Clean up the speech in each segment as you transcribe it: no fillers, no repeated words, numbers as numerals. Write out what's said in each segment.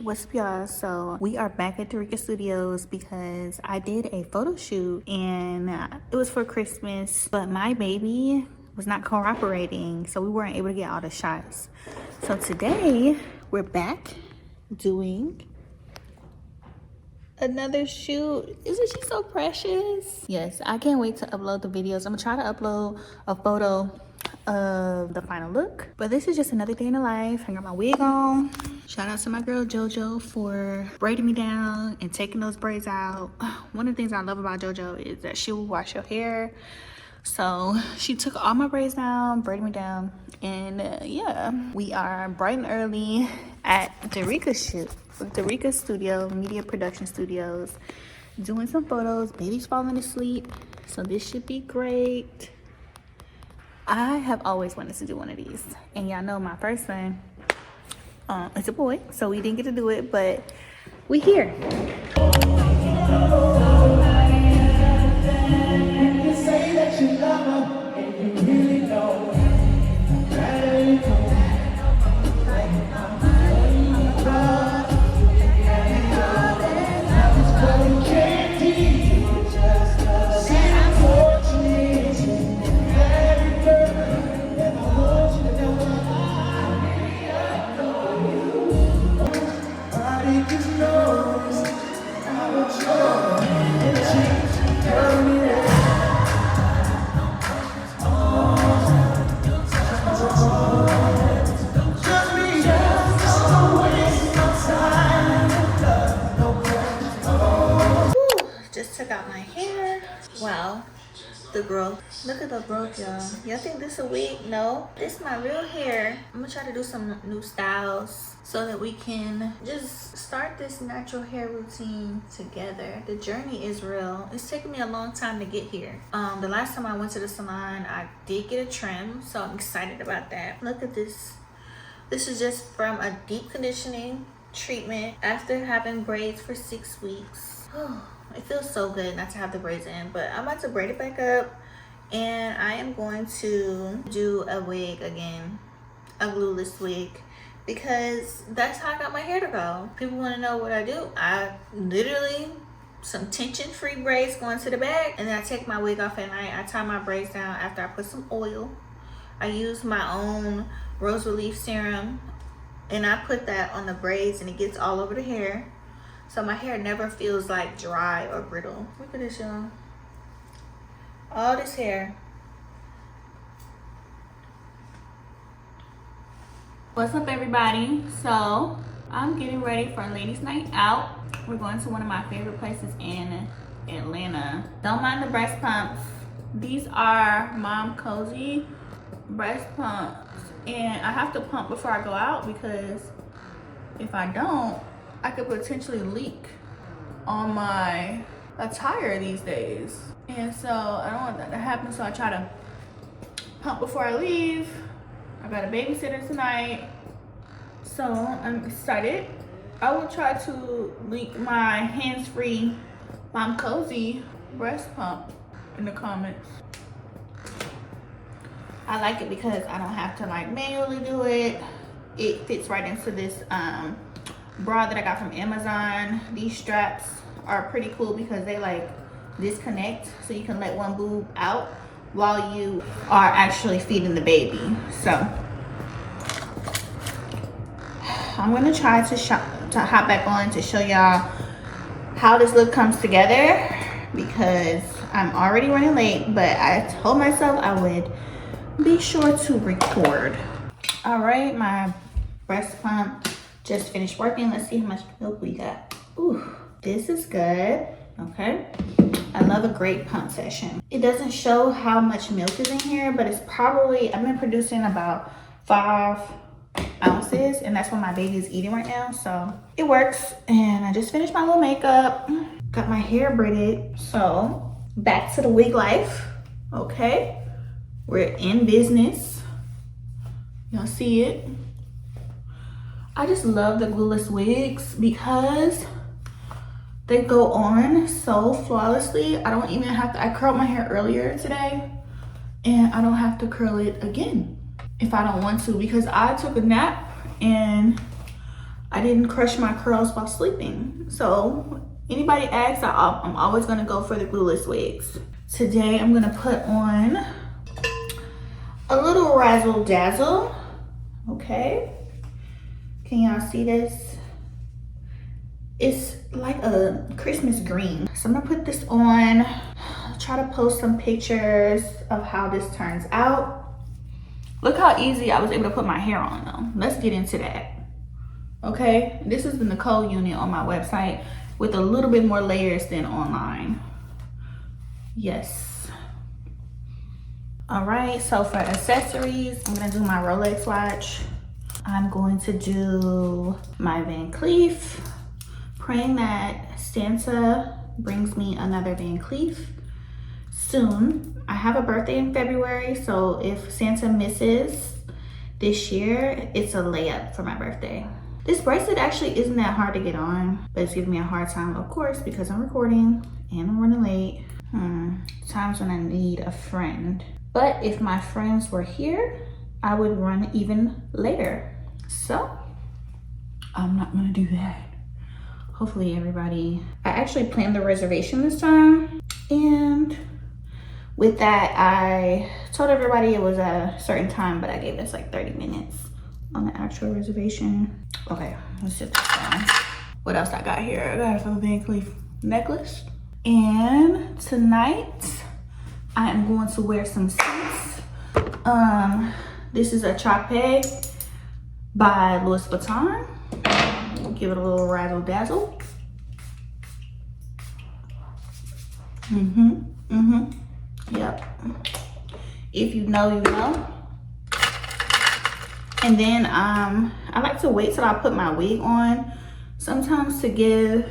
What's up, y'all? So we are back at Tarika Studios because I did a photo shoot and it was for Christmas, but my baby was not cooperating, so we weren't able to get all the shots. So today we're back doing another shoot. Isn't she so precious? Yes, I can't wait to upload the videos. I'm gonna try to upload a photo of the final look, but this is just another day in the life. I got my wig on. Shout out to my girl JoJo for braiding me down and taking those braids out. One of the things I love about JoJo is that she will wash your hair. So she took all my braids down, braided me down, and yeah, we are bright and early at Tarika Studio, Media Production Studios, doing some photos. Baby's falling asleep, so this should be great. I have always wanted to do one of these, and y'all know my first son, it's a boy, so we didn't get to do it, but we here. Just took out my hair. Wow, the growth. Look at the growth, y'all. Y'all think this a wig? No, this is my real hair. I'm gonna try to do some new styles so that we can just start this natural hair routine together. The journey is real. It's taken me a long time to get here. The last time I went to the salon, I did get a trim, so I'm excited about that. Look at this. This is just from a deep conditioning treatment after having braids for 6 weeks. It feels so good not to have the braids in, but I'm about to braid it back up, and I am going to do a wig again, a glueless wig, because that's how I got my hair to go. People want to know what I do. I literally, some tension-free braids going to the back, and then I take my wig off at night. I tie my braids down after I put some oil. I use my own rose relief serum, and I put that on the braids, and it gets all over the hair. So my hair never feels like dry or brittle. Look at this, y'all. All this hair. What's up, everybody? So I'm getting ready for a ladies' night out. We're going to one of my favorite places in Atlanta. Don't mind the breast pumps. These are Mom Cozy breast pumps. And I have to pump before I go out because if I don't, I could potentially leak on my attire these days. And so I don't want that to happen, so I try to pump before I leave. I got a babysitter tonight, so I'm excited. I will try to link my hands-free Mom Cozy breast pump in the comments. I like it because I don't have to like manually do it. It fits right into this bra that I got from Amazon. These straps are pretty cool because they like disconnect, so you can let one boob out while you are actually feeding the baby. So I'm gonna try to hop back on to show y'all how this look comes together because I'm already running late, but I told myself I would be sure to record. All right, my breast pump just finished working. Let's see how much milk we got. Ooh, this is good. Okay, I love a great pump session. It doesn't show how much milk is in here, but it's probably, I've been producing about 5 ounces, and that's what my baby is eating right now, so it works. And I just finished my little makeup, got my hair braided. So back to the wig life. Okay, we're in business. Y'all see it? I just love the glueless wigs because they go on so flawlessly. I don't even have to, I curled my hair earlier today and I don't have to curl it again if I don't want to, because I took a nap and I didn't crush my curls while sleeping. So anybody asks, I'm always gonna go for the glueless wigs. Today I'm gonna put on a little razzle dazzle. Okay, can y'all see this? It's like a Christmas green. So I'm gonna put this on, try to post some pictures of how this turns out. Look how easy I was able to put my hair on though. Let's get into that. Okay, this is the Nicole unit on my website with a little bit more layers than online. Yes. All right, so for accessories, I'm gonna do my Rolex watch. I'm going to do my Van Cleef, praying that Santa brings me another Van Cleef soon. I have a birthday in February, so if Santa misses this year, it's a layup for my birthday. This bracelet actually isn't that hard to get on, but it's giving me a hard time, of course, because I'm recording and I'm running late. Times when I need a friend. But if my friends were here, I would run even later. So I'm not gonna do that. Hopefully everybody, I actually planned the reservation this time. And with that, I told everybody it was a certain time, but I gave us like 30 minutes on the actual reservation. Okay, let's sit this down. What else I got here? I got a Van Cleef necklace. And tonight, I am going to wear some suits. This is a Chape by Louis Vuitton. Give it a little razzle dazzle. Yep. If you know, you know. And then I like to wait till I put my wig on sometimes to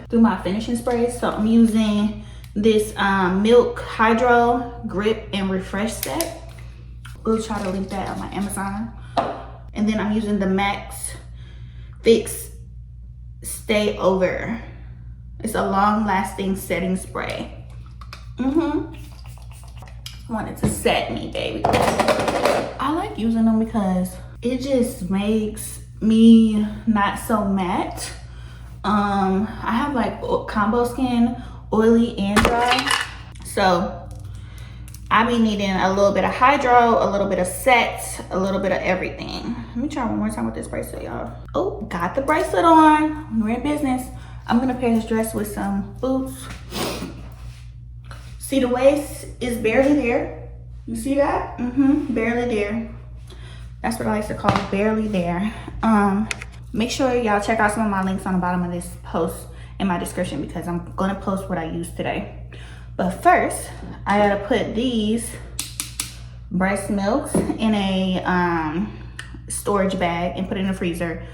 do my finishing sprays. So I'm using this Milk Hydro Grip and Refresh set. We'll try to link that on my Amazon. And then I'm using the Max Fix Stay Over. It's a long-lasting setting spray. Wanted to set me, baby. I like using them because it just makes me not so matte. I have like combo skin, oily and dry. So I be needing a little bit of hydro, a little bit of set, a little bit of everything. Let me try one more time with this bracelet, y'all. Oh, got the bracelet on. We're in business. I'm gonna pair this dress with some boots. See, the waist is barely there. You see that? Barely there. That's what I like to call it, barely there. Make sure y'all check out some of my links on the bottom of this post in my description because I'm gonna post what I used today. But first, I gotta put these breast milks in a storage bag and put it in the freezer.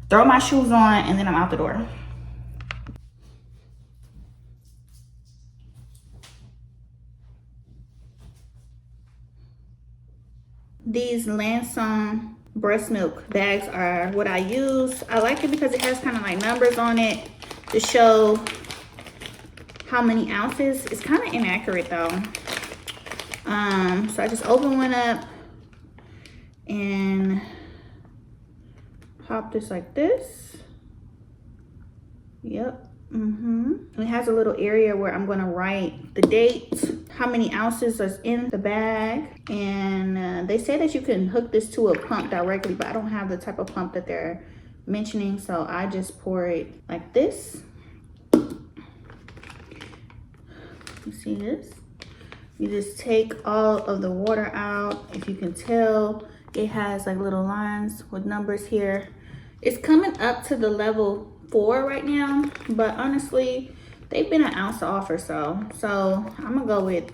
Throw my shoes on and then I'm out the door. These Lanson breast milk bags are what I use. I like it because it has kind of like numbers on it to show how many ounces. It's kind of inaccurate though. So I just open one up and pop this like this. Yep. It has a little area where I'm gonna write the date, how many ounces is in the bag, and they say that you can hook this to a pump directly, but I don't have the type of pump that they're mentioning, so I just pour it like this. You see this? You just take all of the water out. If you can tell, it has like little lines with numbers here. It's coming up to the level 4 right now, but honestly, they've been an ounce off or so. So I'm gonna go with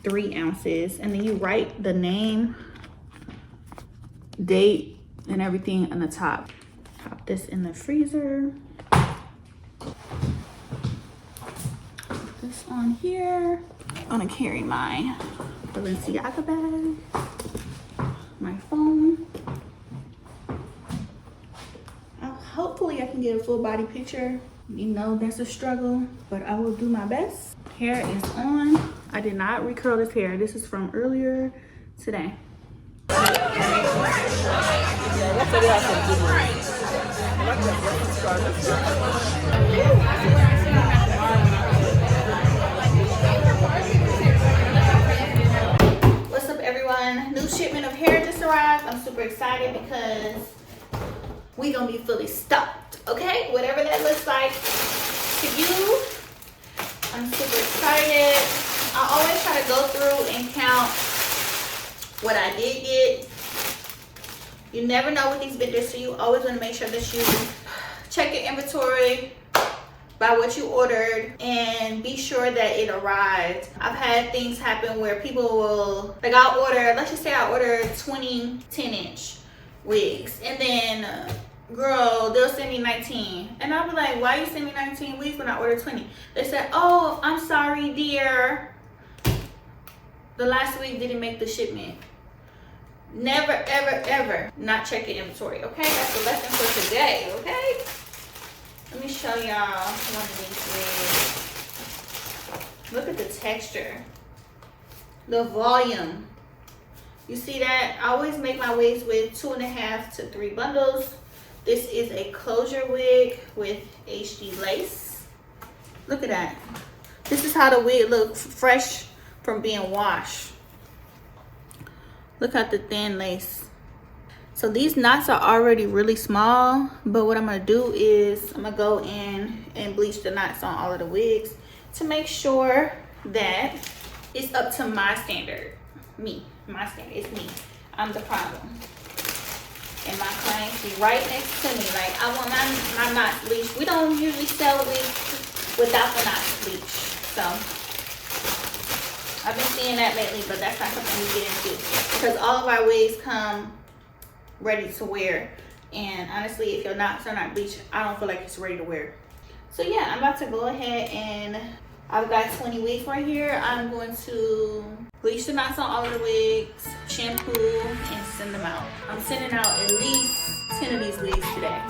3 ounces, and then you write the name, date, and everything on the top. Pop this in the freezer. Put this on here. I'm gonna carry my Balenciaga bag, my phone. Hopefully I can get a full body picture. You know that's a struggle, but I will do my best. Hair is on. I did not recurl this hair. This is from earlier today. What's up, everyone? New shipment of hair just arrived. I'm super excited because we gonna be fully stocked, okay? Whatever that looks like to you, I'm super excited. I always try to go through and count what I did get. You never know with these vendors, so you always want to make sure that you check your inventory by what you ordered and be sure that it arrived. I've had things happen where people will, like, I'll order, let's just say I ordered 20 10-inch wigs, and then girl, they'll send me 19, and I'll be like, why you send me 19 wigs when I ordered 20? They said, oh, I'm sorry, dear, the last wig didn't make the shipment. Never, ever, ever not check your inventory, okay? That's the lesson for today, okay? Let me show y'all one of these wigs. Look at the texture, the volume. You see that? I always make my wigs with 2.5 to 3 bundles. This is a closure wig with HD lace. Look at that. This is how the wig looks fresh from being washed. Look at the thin lace. So these knots are already really small, but what I'm gonna do is I'm gonna go in and bleach the knots on all of the wigs to make sure that it's up to my standard. My standard, it's me. I'm the problem. And my clients be right next to me. Like, I want my knots bleached. We don't usually sell wigs without the knots bleached. So I've been seeing that lately, but that's not something we get into because all of our wigs come ready to wear. And honestly, if your knots are not bleached, I don't feel like it's ready to wear. So yeah, I'm about to go ahead and I've got 20 wigs right here. I'm going to bleach the knots on all of the wigs, shampoo, and send them out. I'm sending out at least 10 of these wigs today.